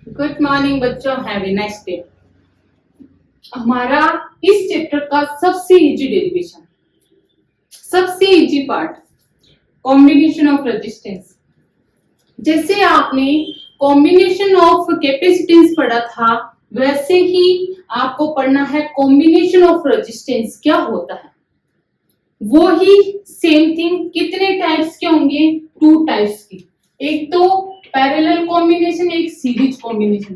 Good morning बच्चों, have a nice day. हमारा इस चैप्टर का सबसे इजी डेरिवेशन, सबसे easy part, combination of resistance. जैसे आपने कॉम्बिनेशन ऑफ कैपेसिटेंस पढ़ा था, वैसे ही आपको पढ़ना है कॉम्बिनेशन ऑफ रेजिस्टेंस क्या होता है। वो ही सेम थिंग, कितने टाइप्स के होंगे? 2 टाइप्स की, एक तो पैरेलल कॉम्बिनेशन, एक series combination.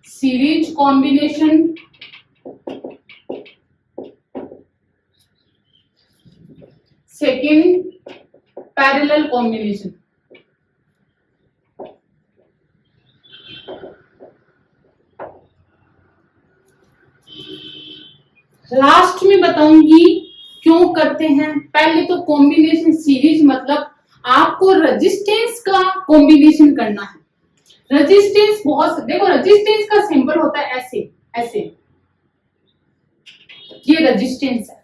Series combination second parallel combination. Last में बताऊंगी क्यों करते हैं। पहले तो कॉम्बिनेशन सीरीज मतलब आपको रेजिस्टेंस का कॉम्बिनेशन करना है। रेजिस्टेंस बहुत, देखो रेजिस्टेंस का सिंबल होता है ऐसे ऐसे, ये रेजिस्टेंस है।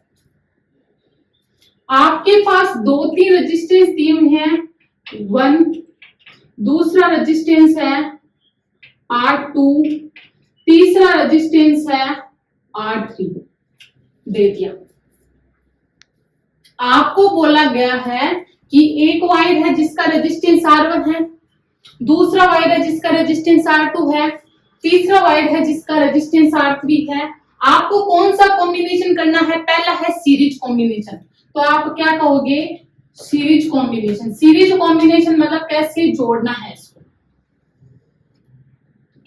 आपके पास 2-3 रेजिस्टेंस दिए हुए हैं। 1 दूसरा रेजिस्टेंस है R2, तीसरा रेजिस्टेंस है R3 दे दिया। आपको बोला गया है कि एक वायर है जिसका रेजिस्टेंस R1 है, दूसरा वायर है जिसका रेजिस्टेंस R2 है, तीसरा वायर है जिसका रेजिस्टेंस R3 है। आपको कौन सा कॉम्बिनेशन करना है? पहला है सीरीज कॉम्बिनेशन। तो आप क्या कहोगे? Series combination. सीरीज कॉम्बिनेशन मतलब कैसे जोड़ना है इसको,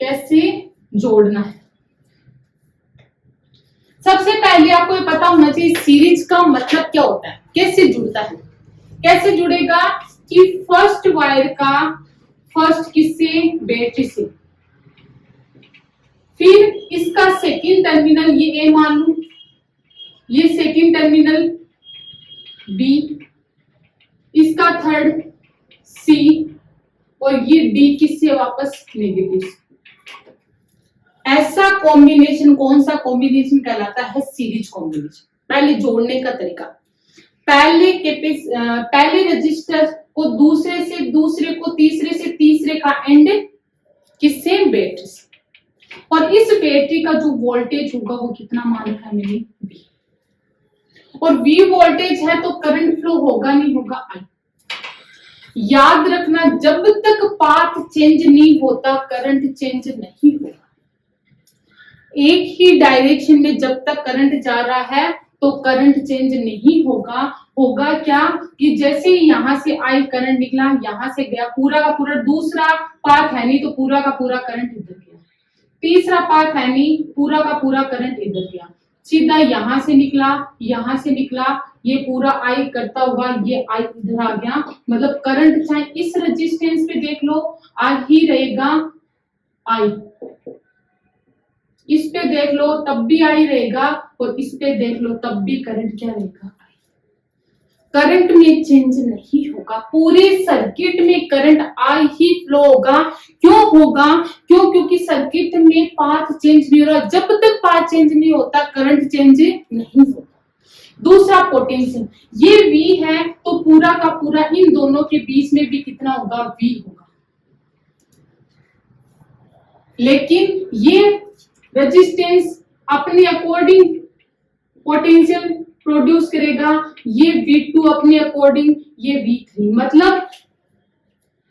कैसे जोड़ना है। सबसे पहले आपको ये पता होना चाहिए सीरीज का मतलब क्या होता है, कैसे जुड़ता है। कैसे जुड़ेगा कि फर्स्ट वायर का फर्स्ट किससे? बैटरी से। फिर इसका सेकंड टर्मिनल ये A मान लू, ये सेकंड टर्मिनल B, इसका थर्ड C और ये D किससे? वापस नेगेटिव। ऐसा कॉम्बिनेशन कौन सा कॉम्बिनेशन कहलाता है? Series combination. पहले जोड़ने का तरीका, पहले रजिस्टर को दूसरे से दूसरे को, तीसरे से तीसरे का एंड किससे? बैटरी से। और इस बैटरी का जो वोल्टेज होगा वो कितना मान रखा है मैंने? V। और V वोल्टेज है तो करंट फ्लो होगा नहीं होगा? I। याद रखना, जब तक पाथ चेंज नहीं होता करंट चेंज नहीं होगा। एक ही डायरेक्शन में जब तक करंट जा रहा है तो करंट चेंज नहीं होगा। होगा क्या कि जैसे यहां से आई करंट निकला, यहां से गया, पूरा का पूरा, दूसरा पाथ है नहीं तो पूरा का पूरा करंट इधर गया, तीसरा पाथ है नहीं, पूरा का पूरा करंट इधर गया, सीधा यहां से निकला, यहां से निकला, ये पूरा आई करता हुआ ये आई इधर आ गया। मतलब करंट चाहे इस रेजिस्टेंस पे देख लो आ ही रहेगा आई, इस पे देख लो तब भी आई रहेगा, और इस पे देख लो तब भी करंट क्या रहेगा? आई। करंट में चेंज नहीं होगा, पूरे सर्किट में करंट आई ही फ्लो होगा। क्यों होगा? क्योंकि सर्किट में पाथ चेंज नहीं हो रहा। जब तक पाथ चेंज नहीं होता करंट चेंज नहीं होगा। दूसरा पोटेंशियल, ये V है तो पूरा का पूरा इन दोनों के बीच में भी कितना होगा? V होगा। लेकिन ये रेजिस्टेंस अपने अकॉर्डिंग पोटेंशियल प्रोड्यूस करेगा, ये V2 अपने अकॉर्डिंग, ये V3। मतलब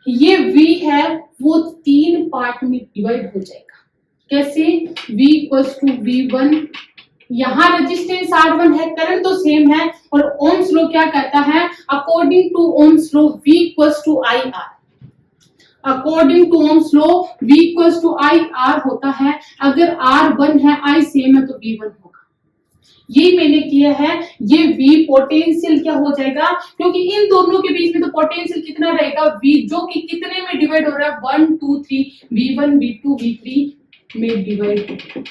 ये V है वो 3 पार्ट में डिवाइड हो जाएगा। कैसे? V इक्वल्स टू V1, यहां रेजिस्टेंस R1 है, करंट तो सेम है, और ओम्स लॉ क्या कहता है? According to Ohm's law V equals to IR। According to Ohm's law V equals to IR होता है। अगर R1 है, I सेम है तो V1 होगा। ये मैंने किया है। ये V पोटेंशियल क्या हो जाएगा? क्योंकि इन दोनों के बीच में तो पोटेंशियल कितना रहेगा? V, जो कि कितने में डिवाइड हो रहा है? 1 2 3, V1 V2 V3 में डिवाइड हो रहा है।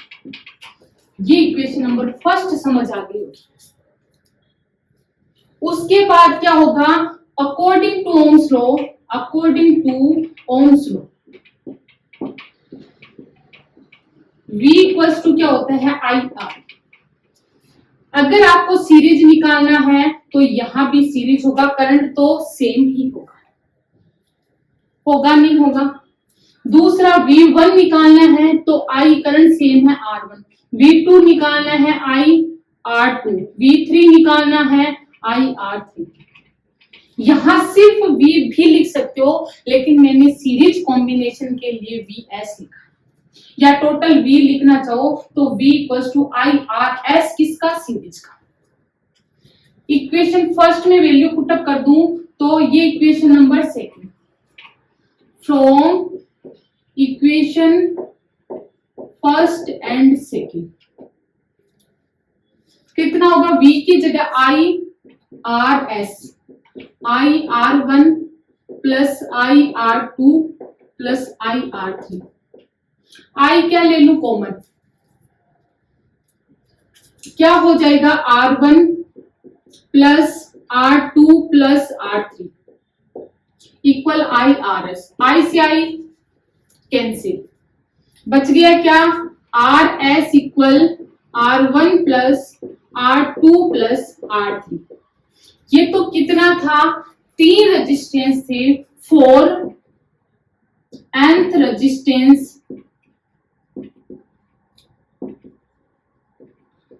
ये इक्वेशन नंबर फर्स्ट समझ आ गई होगी। उसके बाद क्या होगा? According to Ohm's law, according to Ohm's law V equals to क्या होता है? IR। अगर आपको सीरीज निकालना है तो यहां भी सीरीज होगा, करंट तो सेम ही होगा। होगा नहीं होगा? दूसरा V1 निकालना है तो I करंट सेम है R1, V2 निकालना है I R2, V3 निकालना है I R3। यहां सिर्फ V भी लिख सकते हो, लेकिन मैंने सीरीज कॉम्बिनेशन के लिए VS लिखा, या टोटल V लिखना चाहो तो V equals to I R S किसका, सीरीज का। इक्वेशन फर्स्ट में वैल्यू पुटअप कर दूं तो ये equation number second, from equation first and second कितना होगा, V की जगह I R S, I R1 plus I R2 plus I R3। I क्या ले लू कॉमन, क्या हो जाएगा R1 plus R2 plus R3 equal I RS, I से I कैंसिल, बच गया क्या RS equal R1 plus R2 plus R3। ये तो कितना था, 3 रेजिस्टेंस थे, 4 nth resistance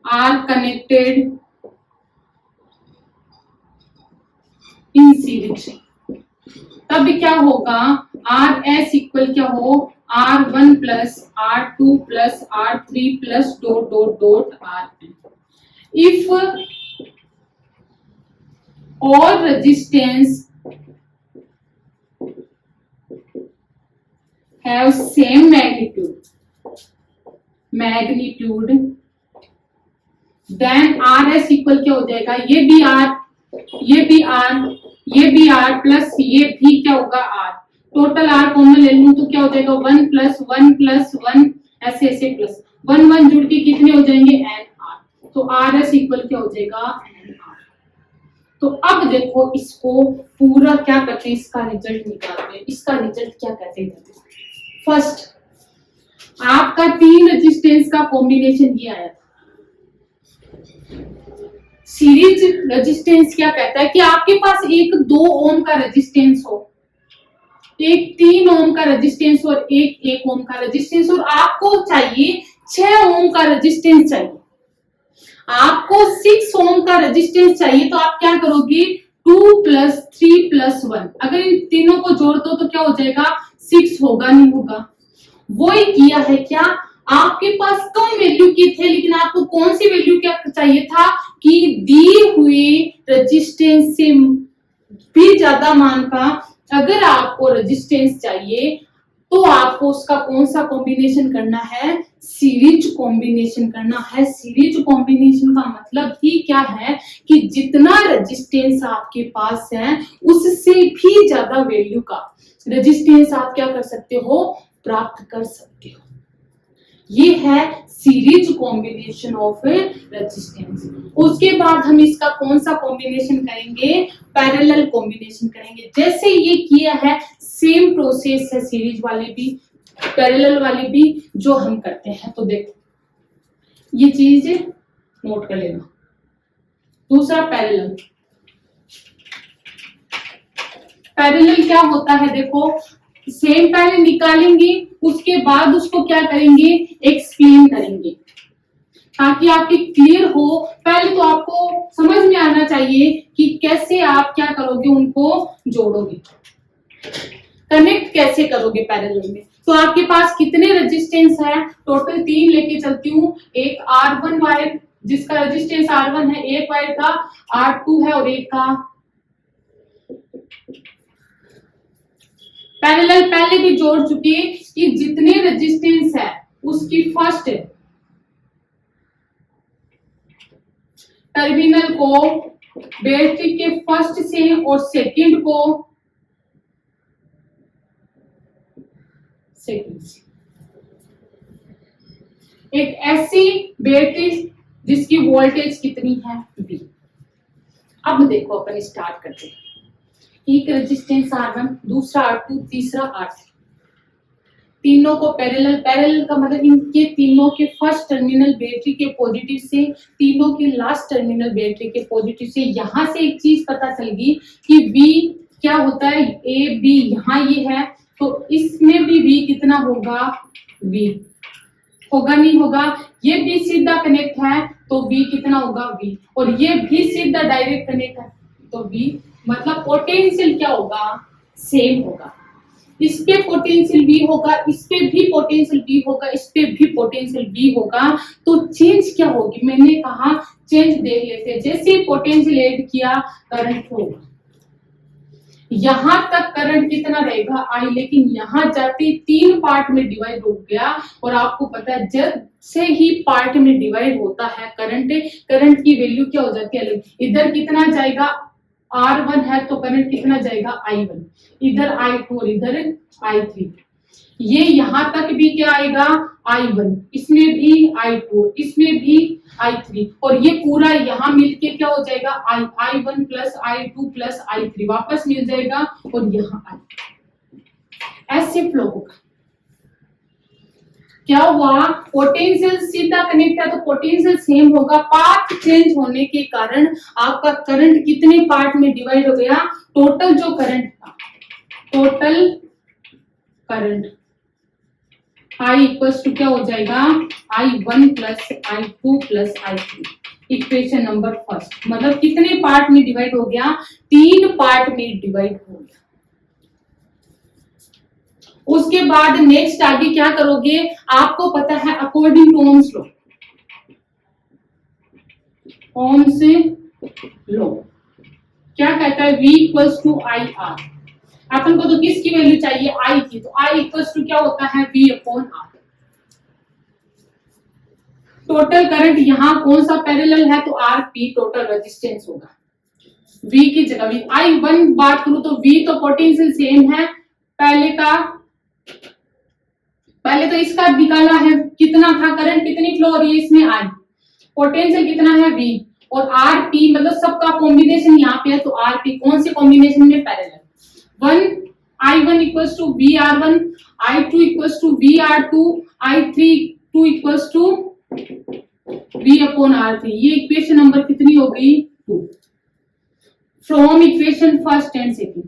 are connected in series। तब क्या होगा, RS इक्वल क्या हो, R1 plus R2 plus R3 plus dot dot dot RN। If all resistance have same magnitude then RS equal क्या हो जाएगा, ये भी R, ये भी R, ये भी R प्लस ये भी क्या होगा R, टोटल R कॉमन ले लूं तो क्या हो जाएगा 1 प्लस 1 ऐसे ऐसे प्लस 1 1 जुड़ के कितने हो जाएंगे NR, तो RS इक्वल क्या हो जाएगा NR। तो अब देखो इसको पूरा क्या करते हैं, इसका रिजल्ट निकालते हैं। इसका रिजल्ट क्या कहते हैं, फर्स्ट आपका 3 रेजिस्टेंस का कॉम्बिनेशन ये आया था। सीरीज रेजिस्टेंस क्या कहता है कि आपके पास एक 2 ओम का रेजिस्टेंस हो, एक 3 ओम का रेजिस्टेंस और एक 1 ओम का रेजिस्टेंस, और आपको चाहिए 6 ओम का रेजिस्टेंस चाहिए, आपको 6 ओम का रेजिस्टेंस चाहिए। तो आप क्या करोगे, 2 प्लस 3 प्लस 1, अगर इन तीनों को जोड़ दो तो क्या हो जाएगा 6, होगा नहीं होगा। वो ही किया है क्या, आपके पास कम वैल्यू के थे, लेकिन आपको कौन सी वैल्यू क्या चाहिए था कि दिए हुए रेजिस्टेंस से भी ज्यादा मान का अगर आपको रेजिस्टेंस चाहिए तो आपको उसका कौन सा कॉम्बिनेशन करना है, सीरीज कॉम्बिनेशन करना है। सीरीज कॉम्बिनेशन का मतलब ही क्या है कि जितना रेजिस्टेंस आपके पास है उससे भी ज्यादा वैल्यू का रेजिस्टेंस आप क्या कर सकते हो, प्राप्त कर सकते हो। ये है सीरीज कॉम्बिनेशन ऑफ रेजिस्टेंस। उसके बाद हम इसका कौन सा कॉम्बिनेशन करेंगे, पैरेलल कॉम्बिनेशन करेंगे। जैसे ये किया है सेम प्रोसेस है सीरीज वाले भी पैरेलल वाले भी जो हम करते हैं। तो देखो ये चीज नोट कर लेना। दूसरा पैरेलल, पैरेलल क्या होता है, देखो सेम पहले निकालेंगे, उसके बाद उसको क्या करेंगे, एक्सप्लेन करेंगे ताकि आपके क्लियर हो। पहले तो आपको समझ में आना चाहिए कि कैसे आप क्या करोगे, उनको जोड़ोगे, कनेक्ट कैसे करोगे पैरेलल में। तो आपके पास कितने रेजिस्टेंस है, टोटल 3 लेके चलती हूँ। एक R1 वायर जिसका रेजिस्टेंस R1 है, एक वायर का R2 है और एक का पैरेलल पहले भी जोड़ चुके कि जितने रेजिस्टेंस है उसकी फर्स्ट टर्मिनल को बैटरी के फर्स्ट से और सेकंड को सेकंड से, एक ऐसी बैटरी जिसकी वोल्टेज कितनी है V। अब देखो अपन स्टार्ट करते हैं। एक रेजिस्टेंस R1, दूसरा R2, तीसरा R3, तीनों को पैरेलल। पैरेलल का मतलब इनके तीनों के फर्स्ट टर्मिनल बैटरी के पॉजिटिव से तीनों के लास्ट टर्मिनल बैटरी के पॉजिटिव से। यहां से एक चीज पता चल गई कि V क्या होता है, A B यहाँ ये है तो इसमें भी V कितना होगा, V होगा नहीं होगा। ये भी सीधा कनेक्ट है तो V कितना होगा, V, और ये भी सीधा डायरेक्ट कनेक्ट है तो V, मतलब पोटेंशियल क्या होगा, सेम होगा। इस पे पोटेंशियल V होगा, इस पे भी पोटेंशियल V होगा, इस पे भी पोटेंशियल V होगा। तो चेंज क्या होगी, मैंने कहा चेंज देख लेते हैं। जैसे पोटेंशियल ऐड किया करंट होगा, यहां तक करंट कितना रहेगा I, लेकिन यहां जाते 3 पार्ट में डिवाइड हो गया। और आपको पता है जब से ही पार्ट में डिवाइड होता है करंट की वैल्यू क्या हो जाती है अलग। इधर कितना जाएगा, R1 है तो करंट कितना जाएगा I1, इधर I2 और इधर I3। ये यहां तक भी क्या आएगा I1, इसमें भी I2, इसमें भी I3, और ये पूरा यहां मिलके क्या हो जाएगा I1 plus I2 plus I3 वापस मिल जाएगा, और यहां ऐसे फ्लो होगा। क्या हुआ, पोटेंशियल सीधा कनेक्ट है तो पोटेंशियल सेम होगा। पाथ चेंज होने के कारण आपका करंट कितने पार्ट में डिवाइड हो गया, टोटल जो करंट था, total current I equals to क्या हो जाएगा I1 plus I2 plus I3। Equation number first, मतलब कितने पार्ट में डिवाइड हो गया, 3 पार्ट में डिवाइड हो गया। उसके बाद नेक्स्ट आगे क्या करोगे, आपको पता है according to Ohm's law, Ohm's law क्या कहता है, V equals to I R। अपन को तो किसकी वैल्यू चाहिए, I की, तो I इक्वल्स टू क्या होता है V upon R। Total current यहाँ कौन सा पैरेलल है, तो RP टोटल रेजिस्टेंस होगा। V की जगह V, I1 बात करूं तो V तो पोटेंशियल सेम है, पहले तो इसका निकाला है, कितना था करंट, कितनी फ्लो हो रही है इसमें I, पोटेंशियल कितना है V, और RP मतलब सबका कॉम्बिनेशन यहाँ पे है तो RP कौन से कॉम्बिनेशन में, parallel. I1 equals to VR1, I2 equals to VR2, I3 equals to V upon R3। ये इक्वेशन नंबर कितनी हो गई, 2, from equation first and second.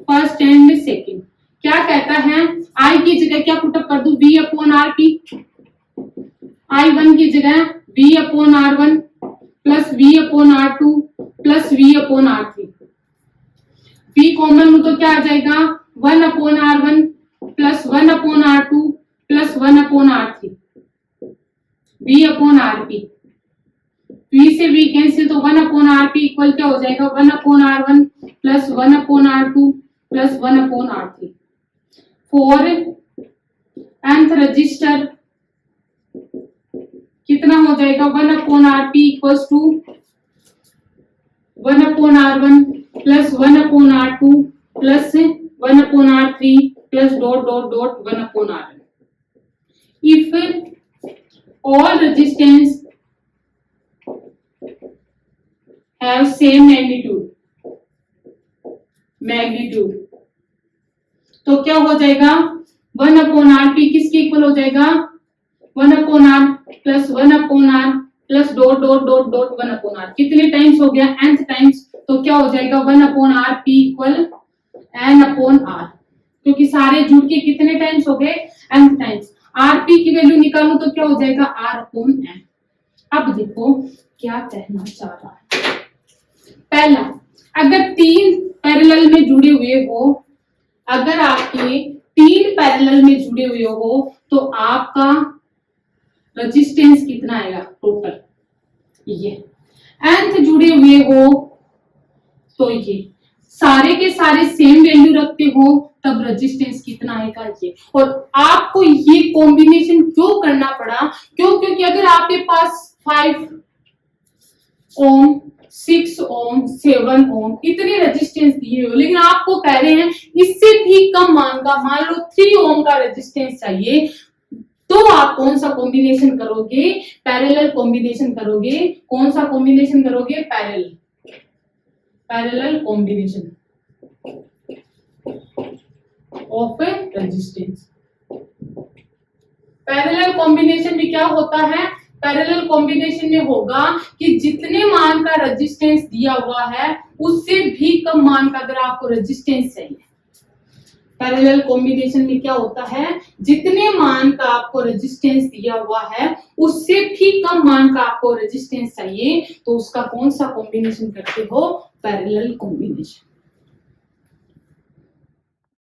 First and second क्या कहता है, I की जगह क्या पुटअप कर दूं, V अपॉन RP, I1 की जगह V upon R1 plus V upon R2 plus V upon R3। V common में तो क्या आ जाएगा, 1 upon R1 plus 1 upon R2 plus 1 upon R3, V upon RP। V से V कैंसिल तो 1 upon RP equal क्या हो जाएगा, 1 upon R1 plus 1 upon R2 plus 1 upon R3। For nth register कितना हो जाएगा, 1 upon RP equals to 1 upon R1 plus 1 upon R2 plus 1 upon R3 plus dot dot dot 1 upon R1। If all resistance have same magnitude तो क्या हो जाएगा, 1 upon RP किसके equal हो जाएगा, 1 upon R plus 1 upon R plus dot dot dot dot 1 upon R। कितने times हो गया, nth टाइम्स, तो क्या हो जाएगा 1 upon RP equal n upon R, क्योंकि सारे जुड़ के कितने टाइम्स हो गए, nth टाइम्स। RP की वैल्यू निकालूं तो क्या हो जाएगा R अपॉन n। अब देखो क्या कहना चाह रहा है, पहला, अगर 3 पैरेलल में जुड़े हुए हो, अगर आपके 3 पैरेलल में जुड़े हुए हो तो आपका रेजिस्टेंस कितना आएगा टोटल, ये nth जुड़े हुए हो तो ये सारे के सारे सेम वैल्यू रखते हो तब रेजिस्टेंस कितना आएगा ये। और आपको ये कॉम्बिनेशन क्यों करना पड़ा, क्योंकि अगर आपके पास 5 ओम 6 ओम 7 ओम इतने रेजिस्टेंस दिए हो, लेकिन आपको कह रहे हैं इससे भी कम मान का, मान लो 3 ओम का रेजिस्टेंस चाहिए, तो आप कौन सा कॉम्बिनेशन करोगे, पैरेलल कॉम्बिनेशन करोगे। कौन सा कॉम्बिनेशन करोगे, parallel combination of resistance. Parallel combination में क्या होता है, पैरेलल कॉम्बिनेशन में होगा कि जितने मान का रेजिस्टेंस दिया हुआ है उससे भी कम मान का अगर आपको रेजिस्टेंस चाहिए। पैरेलल कॉम्बिनेशन में क्या होता है, जितने मान का आपको रेजिस्टेंस दिया हुआ है उससे भी कम मान का आपको रेजिस्टेंस चाहिए, तो उसका कौन सा कॉम्बिनेशन करते हो, पैरेलल कॉम्बिनेशन।